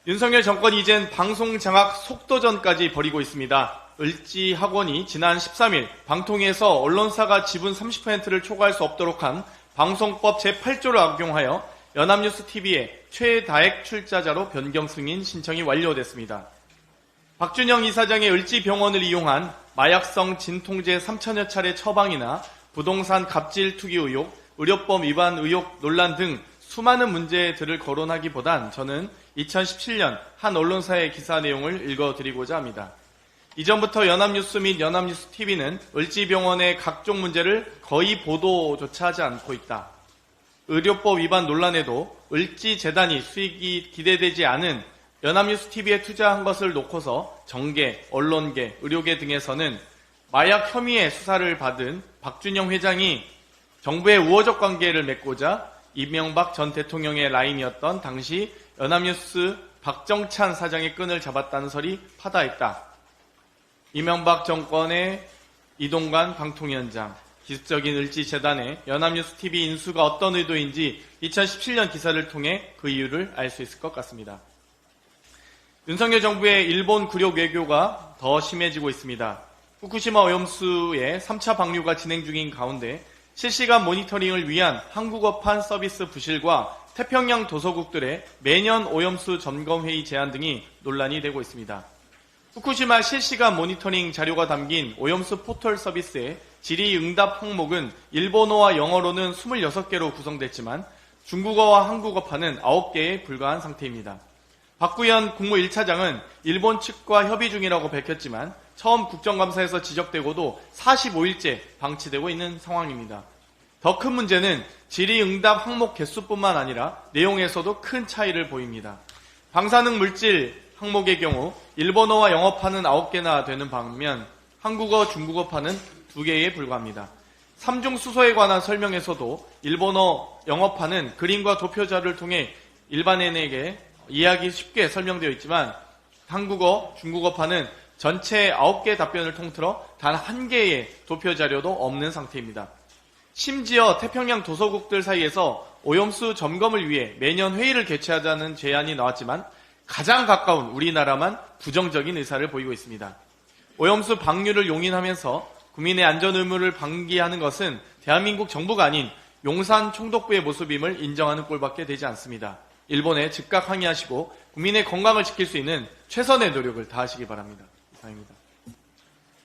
윤석열 정권이 이젠 방송 장악 속도전까지 벌이고 있습니다. 을지학원이 지난 13일 방통위에서 언론사가 지분 30%를 초과할 수 없도록 한 방송법 제8조를 악용하여 연합뉴스TV의 최다액 출자자로 변경 승인 신청이 완료됐습니다. 박준영 이사장의 을지병원을 이용한 마약성 진통제 3천여 차례 처방이나 부동산 갑질 투기 의혹, 의료법 위반 의혹 논란 등 수많은 문제들을 거론하기보단 저는 2017년 한 언론사의 기사 내용을 읽어드리고자 합니다. 이전부터 연합뉴스 및 연합뉴스TV는 을지병원의 각종 문제를 거의 보도조차 하지 않고 있다. 의료법 위반 논란에도 을지재단이 수익이 기대되지 않은 연합뉴스TV에 투자한 것을 놓고서 정계, 언론계, 의료계 등에서는 마약 혐의의 수사를 받은 박준영 회장이 정부의 우호적 관계를 맺고자 이명박 전 대통령의 라인이었던 당시 연합뉴스 박정찬 사장의 끈을 잡았다는 설이 파다했다. 이명박 정권의 이동관 방통위원장, 기습적인 을지재단의 연합뉴스TV 인수가 어떤 의도인지 2017년 기사를 통해 그 이유를 알 수 있을 것 같습니다. 윤석열 정부의 일본 굴욕 외교가 더 심해지고 있습니다. 후쿠시마 오염수의 3차 방류가 진행 중인 가운데 실시간 모니터링을 위한 한국어판 서비스 부실과 태평양 도서국들의 매년 오염수 점검회의 제안 등이 논란이 되고 있습니다. 후쿠시마 실시간 모니터링 자료가 담긴 오염수 포털 서비스의 질의응답 항목은 일본어와 영어로는 26개로 구성됐지만 중국어와 한국어판은 9개에 불과한 상태입니다. 박구현 국무 1차장은 일본 측과 협의 중이라고 밝혔지만 처음 국정감사에서 지적되고도 45일째 방치되고 있는 상황입니다. 더 큰 문제는 질의응답 항목 개수뿐만 아니라 내용에서도 큰 차이를 보입니다. 방사능 물질 항목의 경우 일본어와 영어판은 9개나 되는 반면 한국어, 중국어판은 2개에 불과합니다. 3중 수소에 관한 설명에서도 일본어, 영어판은 그림과 도표 자료를 통해 일반인에게 이해하기 쉽게 설명되어 있지만 한국어, 중국어판은 전체 9개 답변을 통틀어 단 1개의 도표 자료도 없는 상태입니다. 심지어 태평양 도서국들 사이에서 오염수 점검을 위해 매년 회의를 개최하자는 제안이 나왔지만 가장 가까운 우리나라만 부정적인 의사를 보이고 있습니다. 오염수 방류를 용인하면서 국민의 안전 의무를 방기하는 것은 대한민국 정부가 아닌 용산 총독부의 모습임을 인정하는 꼴밖에 되지 않습니다. 일본에 즉각 항의하시고 국민의 건강을 지킬 수 있는 최선의 노력을 다하시기 바랍니다. 이상입니다.